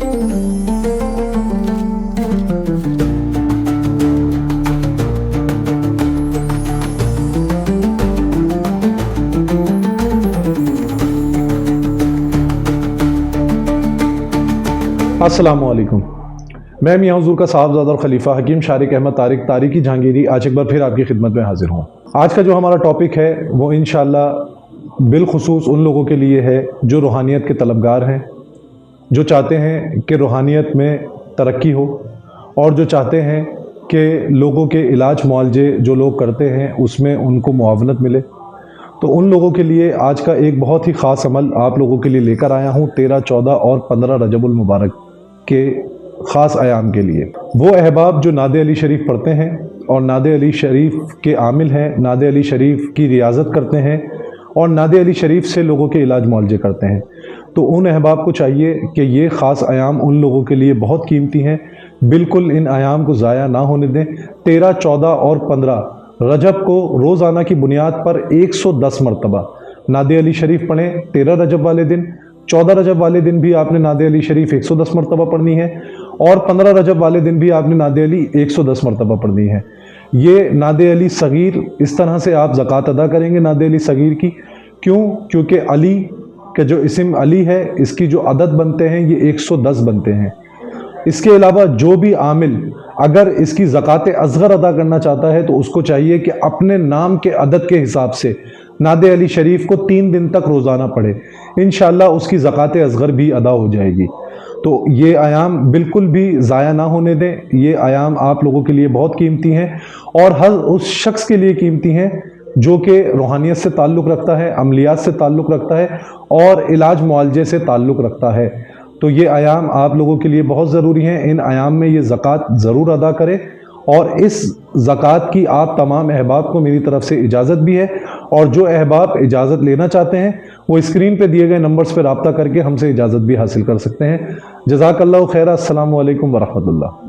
अस्सलामुअलैकुम। मैं मियां हुजूर का साहबजादा और खलीफा हकीम शारिक अहमद तारिकी जहांगीरी आज एक बार फिर आपकी खिदमत में हाजिर हूँ। आज का जो हमारा टॉपिक है वो इंशाअल्लाह बिलखुसूस उन लोगों के लिए है जो रूहानियत के तलबगार हैं, जो चाहते हैं कि रूहानियत में तरक्की हो और जो चाहते हैं कि लोगों के इलाज मुआलजे जो लोग करते हैं उसमें उनको मुआवनत मिले। तो उन लोगों के लिए आज का एक बहुत ही ख़ास अमल आप लोगों के लिए लेकर आया हूँ 13, 14 और 15 रजबुल मुबारक के ख़ास आयाम के लिए। वो अहबाब जो नादे अली शरीफ पढ़ते हैं और नादे अली शरीफ के आमिल हैं, नादे अली शरीफ की रियाजत करते हैं और नादे अली शरीफ से लोगों के इलाज मुआलजे करते हैं, तो उन अहबाब को चाहिए कि ये ख़ास आयाम उन लोगों के लिए बहुत कीमती हैं। बिल्कुल इन आयाम को ज़ाया ना होने दें। 13, 14 और 15 रजब को रोज़ाना की बुनियाद पर 110 मरतबा नादे अली शरीफ पढ़ें। 13 रजब वाले दिन, 14 रजब वाले दिन भी आपने नादे अली शरीफ 110 मरतबा पढ़नी है और 15 रजब वाले दिन भी आपने नादे अली 110 मरतबा पढ़नी है। ये नादे अली सगीर, इस तरह से आप ज़कात अदा करेंगे नादे अली सगीर की। क्यों? क्योंकि अली के जो इस्म अली है इसकी जो अदद बनते हैं ये 110 बनते हैं। इसके अलावा जो भी आमिल अगर इसकी ज़कात असगर अदा करना चाहता है तो उसको चाहिए कि अपने नाम के अदद के हिसाब से नादे अली शरीफ को 3 दिन तक रोज़ाना पढ़े। इंशाअल्लाह उसकी ज़कात असगर भी अदा हो जाएगी। तो ये आयाम बिल्कुल भी ज़ाया ना होने दें। ये आयाम आप लोगों के लिए बहुत कीमती हैं और हर उस शख्स के लिए कीमती हैं जो कि रूहानियत से ताल्लुक़ रखता है, अमलियात से ताल्लुक़ रखता है और इलाज मुआलजे से ताल्लुक़ रखता है। तो ये आयाम आप लोगों के लिए बहुत ज़रूरी हैं। इन आयाम में ये ज़कात ज़रूर अदा करें और इस ज़कात की आप तमाम अहबाब को मेरी तरफ से इजाज़त भी है और जो अहबाब इजाज़त लेना चाहते हैं वो स्क्रीन पे दिए गए नंबर्स पर रब्ता करके हमसे इजाज़त भी हासिल कर सकते हैं। जज़ाकल्लाहु खैरा। अस्सलामु अलैकुम वरहमतुल्लाह।